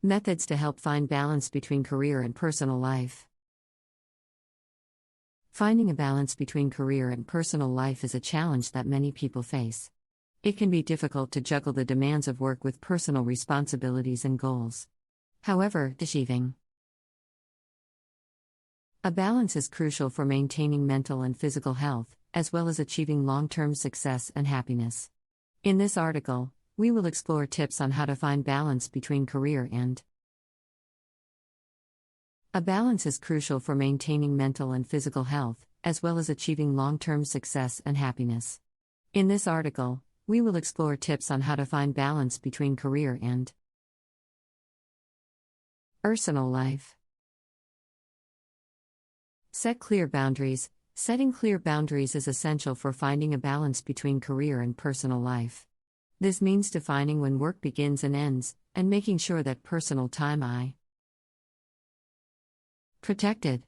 Methods to help find balance between career and personal life. Finding a balance between career and personal life is a challenge that many people face. It can be difficult to juggle the demands of work with personal responsibilities and goals. However, achieving a balance is crucial for maintaining mental and physical health, as well as achieving long-term success and happiness. In this article, we will explore tips on how to find balance between career and a balance is crucial for maintaining mental and physical health, as well as achieving long-term success and happiness. In this article, we will explore tips on how to find balance between career and personal life. Set clear boundaries. Setting clear boundaries is essential for finding a balance between career and personal life. This means defining when work begins and ends, and making sure that personal time is protected.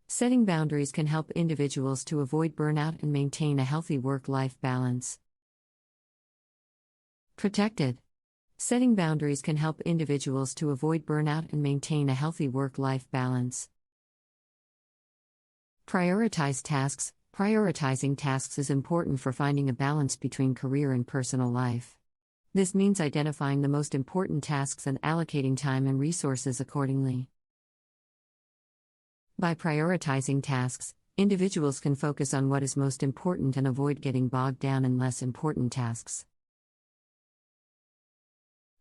Setting boundaries can help individuals to avoid burnout and maintain a healthy work-life balance. Protected. Setting boundaries can help individuals to avoid burnout and maintain a healthy work-life balance. Prioritize tasks. Prioritizing tasks is important for finding a balance between career and personal life. This means identifying the most important tasks and allocating time and resources accordingly. By prioritizing tasks, individuals can focus on what is most important and avoid getting bogged down in less important tasks.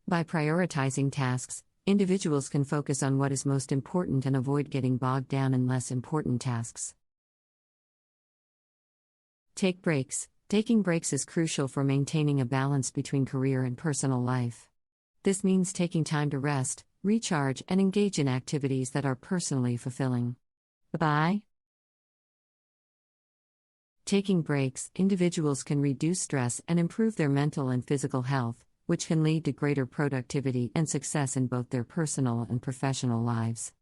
By prioritizing tasks, individuals can focus on what is most important and avoid getting bogged down in less important tasks. Take breaks. Taking breaks is crucial for maintaining a balance between career and personal life. This means taking time to rest, recharge, and engage in activities that are personally fulfilling. By taking breaks, individuals can reduce stress and improve their mental and physical health, which can lead to greater productivity and success in both their personal and professional lives.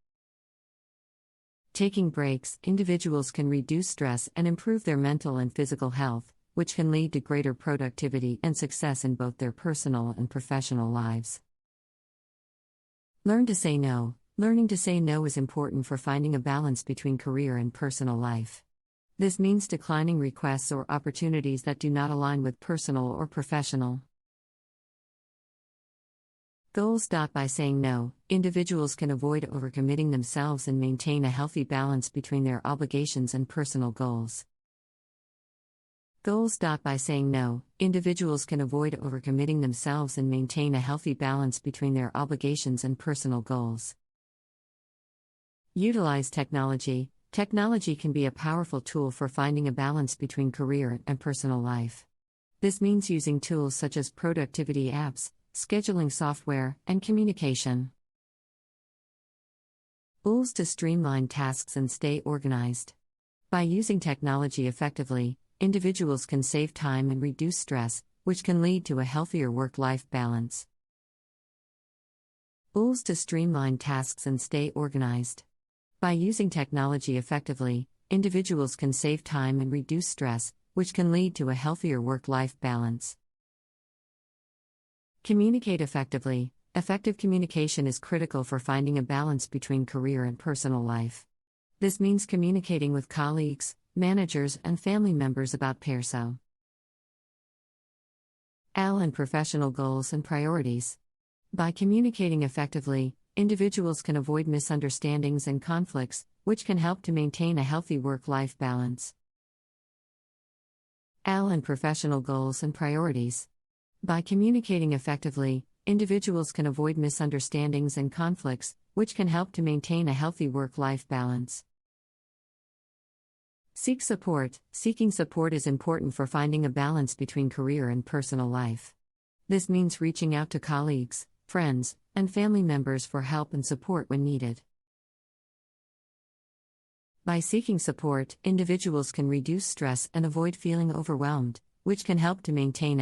Taking breaks, individuals can reduce stress and improve their mental and physical health, which can lead to greater productivity and success in both their personal and professional lives. Learn to say no. Learning to say no is important for finding a balance between career and personal life. This means declining requests or opportunities that do not align with personal or professional goals. By saying no, individuals can avoid overcommitting themselves and maintain a healthy balance between their obligations and personal goals. By saying no, individuals can avoid overcommitting themselves and maintain a healthy balance between their obligations and personal goals. Utilize technology. Technology can be a powerful tool for finding a balance between career and personal life. This means using tools such as productivity apps, scheduling software, and communication tools to streamline tasks and stay organized. By using technology effectively, individuals can save time and reduce stress, which can lead to a healthier work-life balance. Tools to streamline tasks and stay organized. By using technology effectively, individuals can save time and reduce stress, which can lead to a healthier work-life balance. Communicate effectively. Effective communication is critical for finding a balance between career and personal life. This means communicating with colleagues, managers, and family members about personal and professional goals and priorities. By communicating effectively, individuals can avoid misunderstandings and conflicts, which can help to maintain a healthy work-life balance. And professional goals and priorities. By communicating effectively, individuals can avoid misunderstandings and conflicts, which can help to maintain a healthy work-life balance. Seek support. Seeking support is important for finding a balance between career and personal life. This means reaching out to colleagues, friends, and family members for help and support when needed. By seeking support, individuals can reduce stress and avoid feeling overwhelmed, which can help to maintain a